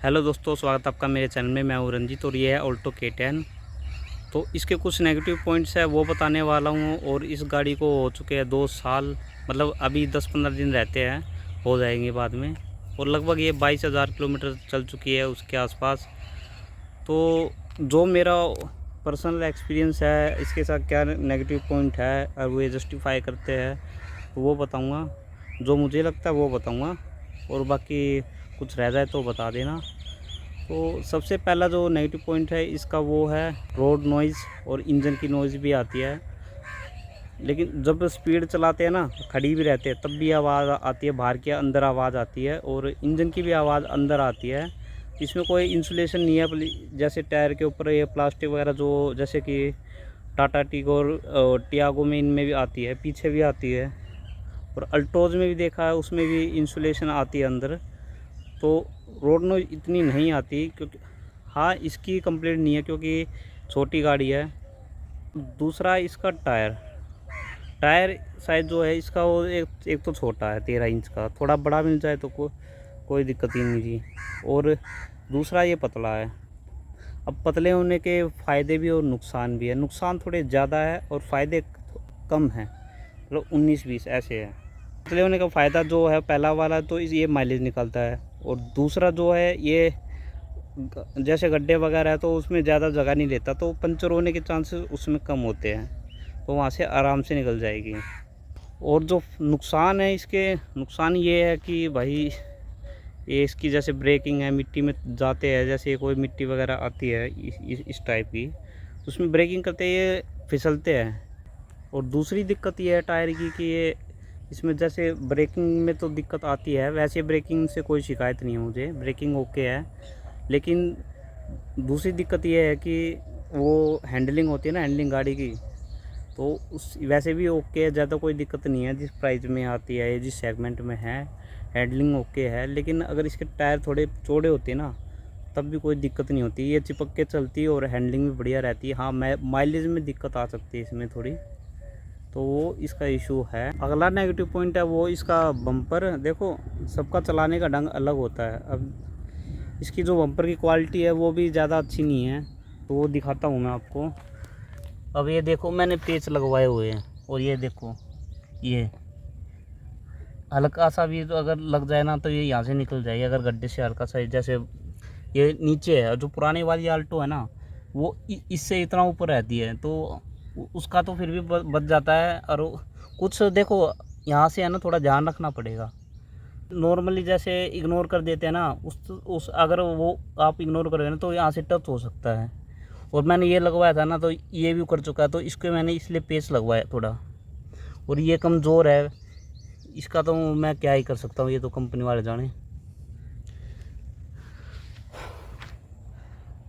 Hello दोस्तों, स्वागत है आपका मेरे चैनल में। मैं हूं रंजीत और ये है ऑल्टो K10। तो इसके कुछ नेगेटिव पॉइंट्स है वो बताने वाला हूं। और इस गाड़ी को हो चुके हैं 2 साल, मतलब अभी 10-15 दिन रहते हैं, हो जाएंगे बाद में। और लगभग ये 22,000 किलोमीटर चल चुकी है उसके आसपास। तो जो मेरा पर्सनल एक्सपीरियंस है इसके साथ, क्या नेगेटिव पॉइंट है और वो ये जस्टिफाई करते हैं, तो वो बताऊँगा। जो मुझे लगता है वो बताऊँगा, और बाकी कुछ रह जाए तो बता देना। तो सबसे पहला जो नेगेटिव पॉइंट है इसका वो है रोड नॉइज़, और इंजन की नॉइज़ भी आती है। लेकिन जब स्पीड चलाते हैं ना, खड़ी भी रहते हैं, तब भी आवाज़ आती है, बाहर की अंदर आवाज़ आती है, और इंजन की भी आवाज़ अंदर आती है। इसमें कोई इंसुलेशन नहीं है, जैसे टायर के ऊपर ये प्लास्टिक वगैरह जो जैसे कि टाटा टिगोर और टियागो में इनमें भी आती है, पीछे भी आती है, और अल्टोज में भी देखा है उसमें भी इंसुलेशन आती है अंदर। तो रोड नॉइज़ इतनी नहीं आती, क्योंकि हाँ इसकी कंप्लेंट नहीं है क्योंकि छोटी गाड़ी है। दूसरा इसका टायर साइज़ जो है इसका, वो एक तो छोटा है 13 इंच का, थोड़ा बड़ा मिल जाए तो कोई दिक्कत ही नहीं थी। और दूसरा ये पतला है। अब पतले होने के फ़ायदे भी और नुकसान भी है। नुकसान थोड़े ज़्यादा है और फ़ायदे कम हैं, मतलब 19-20 ऐसे है। पतले होने का फ़ायदा जो है, पहला वाला तो ये माइलेज निकलता है, और दूसरा जो है ये जैसे गड्ढे वगैरह है तो उसमें ज़्यादा जगह नहीं लेता, तो पंचर होने के चांसेस उसमें कम होते हैं, तो वहाँ से आराम से निकल जाएगी। और जो नुकसान है इसके, नुकसान ये है कि भाई ये इसकी जैसे ब्रेकिंग है, मिट्टी में जाते हैं, जैसे कोई मिट्टी वगैरह आती है इस टाइप की, तो उसमें ब्रेकिंग करते ये फिसलते हैं। और दूसरी दिक्कत ये है टायर की कि ये इसमें जैसे ब्रेकिंग में तो दिक्कत आती है, वैसे ब्रेकिंग से कोई शिकायत नहीं है मुझे, ब्रेकिंग ओके है। लेकिन दूसरी दिक्कत ये है कि वो हैंडलिंग होती है ना, हैंडलिंग गाड़ी की, तो उस वैसे भी ओके है, ज़्यादा कोई दिक्कत नहीं है जिस प्राइस में आती है, जिस सेगमेंट में है, हैंडलिंग ओके है। लेकिन अगर इसके टायर थोड़े चौड़े होते ना, तब भी कोई दिक्कत नहीं होती, ये चिपक के चलती है और हैंडलिंग भी बढ़िया रहती है। हाँ, माइलेज में दिक्कत आ सकती है इसमें थोड़ी, तो वो इसका इशू है। अगला नेगेटिव पॉइंट है वो इसका बम्पर। देखो, सबका चलाने का ढंग अलग होता है। अब इसकी जो बम्पर की क्वालिटी है वो भी ज़्यादा अच्छी नहीं है, तो वो दिखाता हूँ मैं आपको। अब ये देखो, मैंने पेच लगवाए हुए हैं, और ये देखो, ये हल्का सा भी तो अगर लग जाए ना, तो ये यहाँ से निकल जाएगी, अगर गड्ढे से हल्का सा जैसे ये नीचे है। जो पुरानी वाली आल्टो है ना, वो इससे इतना ऊपर रहती है, तो उसका तो फिर भी बच जाता है। और कुछ देखो, यहाँ से है ना, थोड़ा ध्यान रखना पड़ेगा। नॉर्मली जैसे इग्नोर कर देते हैं ना, उस अगर वो आप इग्नोर करोगे ना, तो यहाँ से टच हो सकता है। और मैंने ये लगवाया था ना, तो ये भी कर चुका है, तो इसको मैंने इसलिए पेच लगवाया थोड़ा। और ये कमज़ोर है, इसका तो मैं क्या ही कर सकता हूँ, ये तो कंपनी वाले जाने।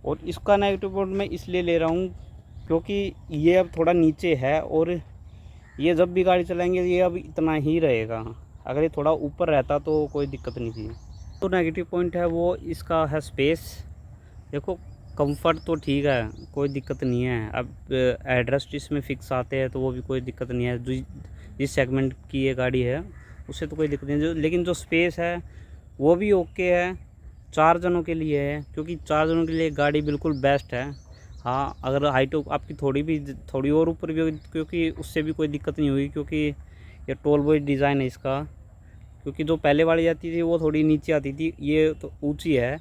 और इसका नेगेटिव पॉइंट मैं इसलिए ले रहा हूँ क्योंकि ये अब थोड़ा नीचे है, और ये जब भी गाड़ी चलाएंगे ये अब इतना ही रहेगा। अगर ये थोड़ा ऊपर रहता तो कोई दिक्कत नहीं थी। तो नेगेटिव पॉइंट है वो इसका है स्पेस। देखो, कंफर्ट तो ठीक है, कोई दिक्कत नहीं है। अब एड्रेस्ट इसमें फ़िक्स आते हैं, तो वो भी कोई दिक्कत नहीं है। जिस सेगमेंट की ये गाड़ी है उससे तो कोई दिक्कत नहीं है। लेकिन जो स्पेस है वो भी ओके है, 4 जनों के लिए है, क्योंकि 4 जनों के लिए गाड़ी बिल्कुल बेस्ट है। हाँ, अगर हाइट आपकी थोड़ी और ऊपर भी होगी, क्योंकि उससे भी कोई दिक्कत नहीं होगी, क्योंकि ये टोल बॉय डिज़ाइन है इसका। क्योंकि जो पहले वाली आती थी वो थोड़ी नीचे आती थी, ये तो ऊंची है,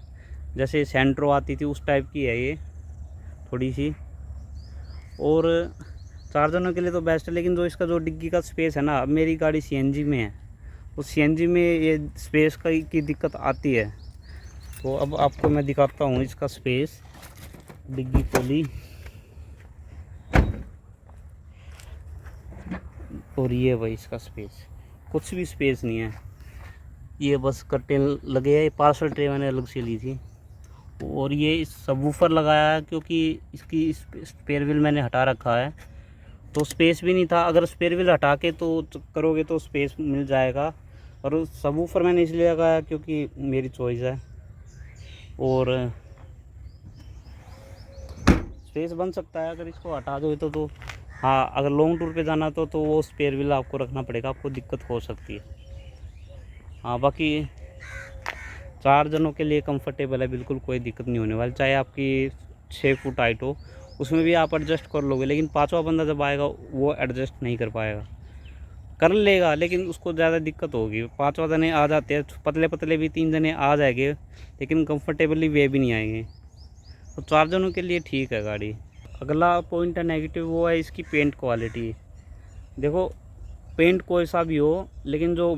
जैसे सेंट्रो आती थी उस टाइप की है ये थोड़ी सी। और 4 जनों के लिए तो बेस्ट है। लेकिन जो इसका जो डिग्गी का स्पेस है ना, अब मेरी गाड़ी सीएनजी में है, तो सीएनजी में ये स्पेस की दिक्कत आती है। तो अब आपको मैं दिखाता हूँ इसका स्पेस। डिग्गी खोली, और ये भाई इसका स्पेस, कुछ भी स्पेस नहीं है। ये बस कट्टे लगे हैं, पार्सल ट्रे मैंने अलग से ली थी। और ये सबवूफर लगाया है, क्योंकि इसकी स्पेयर व्हील मैंने हटा रखा है, तो स्पेस भी नहीं था। अगर स्पेयर व्हील हटा के तो करोगे तो स्पेस मिल जाएगा। और सबवूफर मैंने इसलिए लगाया क्योंकि मेरी चॉइस है, और स्पेस बन सकता है अगर इसको हटा दो तो। हाँ, अगर लॉन्ग टूर पे जाना तो वो स्पेयर व्हील आपको रखना पड़ेगा, आपको दिक्कत हो सकती है। हाँ, बाकी 4 जनों के लिए कंफर्टेबल है, बिल्कुल कोई दिक्कत नहीं होने वाली। चाहे आपकी 6 फुट हाइट हो, उसमें भी आप एडजस्ट कर लोगे, लेकिन 5वां बंदा जब आएगा वो एडजस्ट नहीं कर पाएगा। कर लेगा लेकिन उसको ज़्यादा दिक्कत होगी। 5वां जने आ जाते हैं, पतले पतले भी 3 जने आ जाएंगे, लेकिन कंफर्टेबली वे भी नहीं आएंगे। तो 4 जनों के लिए ठीक है गाड़ी। अगला पॉइंट है नेगेटिव, वो है इसकी पेंट क्वालिटी। देखो, पेंट कोई सा भी हो, लेकिन जो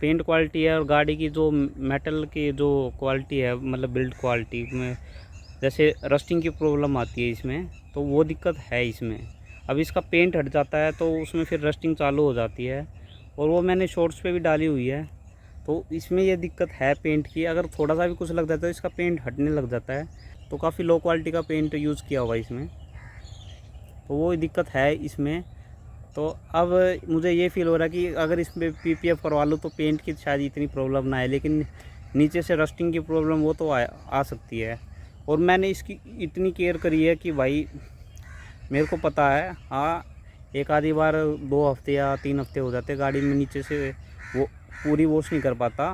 पेंट क्वालिटी है और गाड़ी की जो मेटल की जो क्वालिटी है, मतलब बिल्ड क्वालिटी में जैसे रस्टिंग की प्रॉब्लम आती है इसमें, तो वो दिक्कत है इसमें। अब इसका पेंट हट जाता है तो उसमें फिर रस्टिंग चालू हो जाती है, और वो मैंने शॉर्ट्स पे भी डाली हुई है। तो इसमें ये दिक्कत है पेंट की। अगर थोड़ा सा भी कुछ लग जाता है तो इसका पेंट हटने लग जाता है। तो काफ़ी लो क्वालिटी का पेंट यूज़ किया हुआ इसमें, तो वो दिक्कत है इसमें। तो अब मुझे ये फील हो रहा है कि अगर इसमें पीपीएफ करवा लूँ तो पेंट की शायद इतनी प्रॉब्लम ना आए, लेकिन नीचे से रस्टिंग की प्रॉब्लम वो तो आ सकती है। और मैंने इसकी इतनी केयर करी है कि भाई मेरे को पता है, हाँ, एक आधी बार 2 हफ्ते या 3 हफ्ते हो जाते गाड़ी में नीचे से वो पूरी वॉश नहीं कर पाता।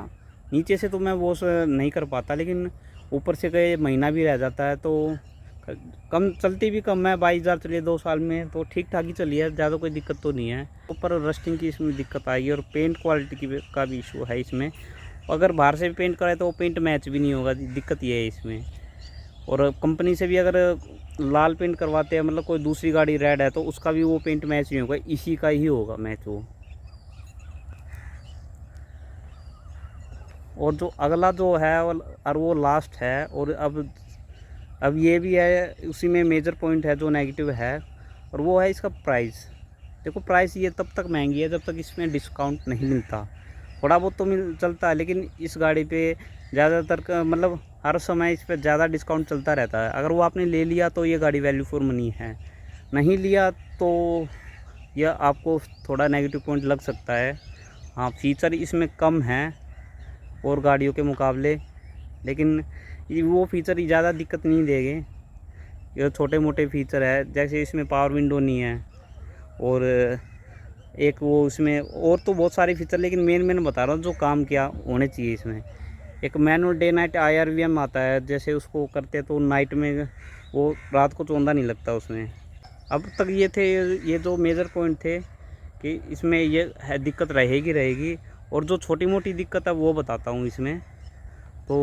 नीचे से तो मैं वॉश नहीं कर पाता, लेकिन ऊपर से कई महीना भी रह जाता है। तो कम चलती भी कम है, 22,000 चली है 2 साल में, तो ठीक ठाक ही चली है, ज़्यादा कोई दिक्कत तो नहीं है। ऊपर रस्टिंग की इसमें दिक्कत आएगी, और पेंट क्वालिटी का भी इशू है इसमें। अगर बाहर से भी पेंट कराए तो वो पेंट मैच भी नहीं होगा, दिक्कत ये है इसमें। और कंपनी से भी अगर लाल पेंट करवाते हैं, मतलब कोई दूसरी गाड़ी रेड है, तो उसका भी वो पेंट मैच नहीं होगा, इसी का ही होगा मैच वो। और जो अगला जो है और वो लास्ट है, और अब ये भी है, उसी में मेजर पॉइंट है जो नेगेटिव है, और वो है इसका प्राइस। देखो, प्राइस ये तब तक महंगी है जब तक इसमें डिस्काउंट नहीं मिलता। थोड़ा बहुत तो चलता है, लेकिन इस गाड़ी पे ज़्यादातर मतलब हर समय इस पर ज़्यादा डिस्काउंट चलता रहता है। अगर वो आपने ले लिया तो ये गाड़ी वैल्यू फॉर मनी है, नहीं लिया तो यह आपको थोड़ा नेगेटिव पॉइंट लग सकता है। हाँ, फीचर इसमें कम हैं और गाड़ियों के मुकाबले, लेकिन वो फीचर ज़्यादा दिक्कत नहीं देंगे। ये छोटे मोटे फीचर है, जैसे इसमें पावर विंडो नहीं है, और एक वो इसमें और तो बहुत सारे फीचर, लेकिन मेन बता रहा हूँ जो काम किया होने चाहिए इसमें। एक मैनुअल डे नाइट IRVM आता है, जैसे उसको करते तो नाइट में वो रात को चौंधा नहीं लगता उसमें। अब तक ये थे, ये जो मेजर पॉइंट थे कि इसमें ये है दिक्कत रहेगी। और जो छोटी मोटी दिक्कत है वो बताता हूँ इसमें। तो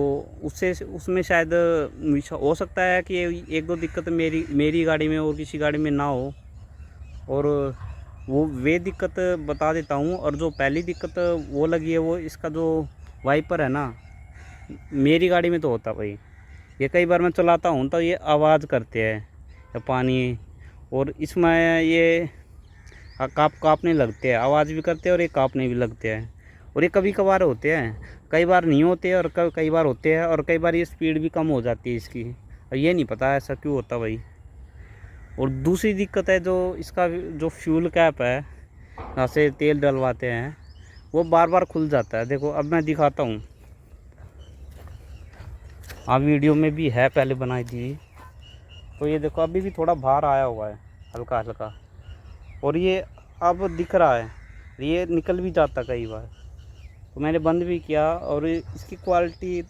उसमें शायद हो सकता है कि 1-2 दिक्कत मेरी गाड़ी में और किसी गाड़ी में ना हो, और वे दिक्कत बता देता हूँ। और जो पहली दिक्कत वो लगी है, वो इसका जो वाइपर है ना, मेरी गाड़ी में तो होता भाई, ये कई बार मैं चलाता हूँ तो ये आवाज़ करते हैं या पानी, और इसमें ये काँपने लगते हैं, आवाज़ भी करते हैं और ये काँपने भी लगते हैं। और ये कभी कभार होते हैं, कई बार नहीं होते, और कई बार होते हैं, और कई बार ये स्पीड भी कम हो जाती है इसकी, और ये नहीं पता ऐसा क्यों होता भाई। और दूसरी दिक्कत है जो इसका जो फ्यूल कैप है, जहाँ से तेल डलवाते हैं, वो बार बार खुल जाता है। देखो, अब मैं दिखाता हूँ, हाँ, वीडियो में भी है, पहले बनाई थी। तो ये देखो, अभी भी थोड़ा बाहर आया हुआ है, हल्का हल्का, और ये अब दिख रहा है, ये निकल भी जाता कई बार। तो मैंने बंद भी किया, और इसकी क्वालिटी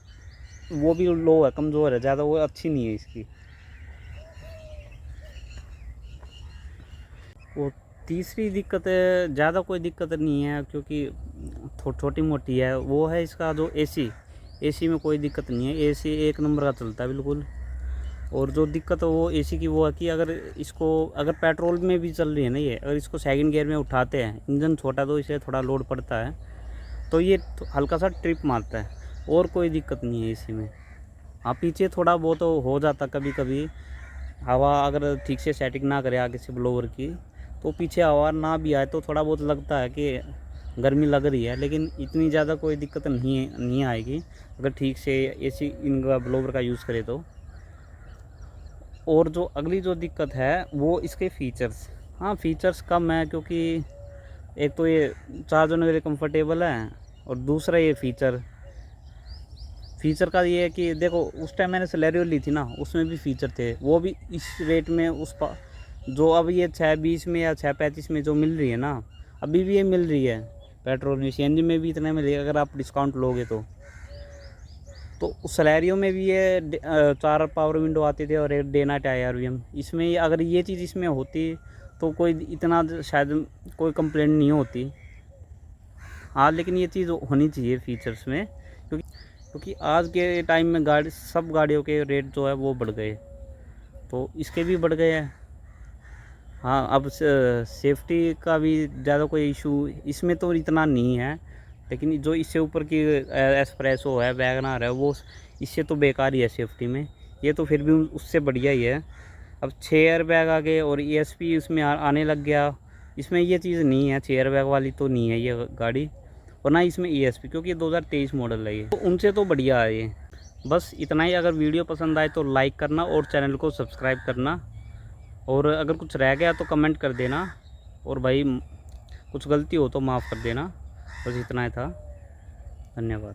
वो भी लो है, कमज़ोर है, ज़्यादा वो अच्छी नहीं है इसकी। वो तीसरी दिक्कत है, ज़्यादा कोई दिक्कत नहीं है, क्योंकि छोटी मोटी है, वो है इसका जो एसी में कोई दिक्कत नहीं है, एसी 1 नंबर का चलता है बिल्कुल। और जो दिक्कत है वो एसी की वो है कि अगर पेट्रोल में भी चल रही है ना ये, अगर इसको सेकंड गियर में उठाते हैं, इंजन छोटा तो इसे थोड़ा लोड पड़ता है, तो ये हल्का सा ट्रिप मारता है, और कोई दिक्कत नहीं है इसी में। हाँ, पीछे थोड़ा बहुत हो जाता कभी कभी, हवा अगर ठीक से सेटिंग ना करे आगे से ब्लोवर की, तो पीछे हवा ना भी आए तो थोड़ा बहुत लगता है कि गर्मी लग रही है, लेकिन इतनी ज़्यादा कोई दिक्कत नहीं आएगी अगर ठीक से एसी इनका ब्लोवर का यूज़ करे तो। और जो अगली जो दिक्कत है वो इसके फ़ीचर्स। हाँ, फ़ीचर्स कम है, क्योंकि एक तो ये 4 जनों के लिए कम्फर्टेबल है, और दूसरा ये फ़ीचर का ये है कि देखो, उस टाइम मैंने सेलेरियो ली थी ना, उसमें भी फ़ीचर थे, वो भी इस रेट में जो अब ये 620 में या 635 में जो मिल रही है ना, अभी भी ये मिल रही है पेट्रोल में, CNG में भी इतने में रही है, अगर आप डिस्काउंट लोगे तो। तो उस सलेरियो में भी ये 4 पावर विंडो आते थे और एक डे नाइट IRVM। इसमें अगर ये चीज़ इसमें होती तो कोई इतना शायद कोई कंप्लेंट नहीं होती। हाँ, लेकिन ये चीज़ होनी चाहिए फीचर्स में, क्योंकि आज के टाइम में सब गाड़ियों के रेट जो है वो बढ़ गए, तो इसके भी बढ़ गए हैं। हाँ, अब सेफ्टी का भी ज़्यादा कोई इशू इसमें तो इतना नहीं है, लेकिन जो इससे ऊपर की एस्प्रेसो है, वैगनआर है, वो इससे तो बेकार ही है सेफ्टी में। ये तो फिर भी उससे बढ़िया ही है। अब 6 एयरबैग आ गए और ESP उसमें आने लग गया। इसमें ये चीज़ नहीं है, 6 एयरबैग वाली तो नहीं है ये गाड़ी, और ना इसमें ESP, क्योंकि ये 2023 मॉडल है ये, तो उनसे तो बढ़िया है ये। बस इतना ही। अगर वीडियो पसंद आए तो लाइक करना और चैनल को सब्सक्राइब करना, और अगर कुछ रह गया तो कमेंट कर देना, और भाई कुछ गलती हो तो माफ़ कर देना। बस इतना ही था। धन्यवाद।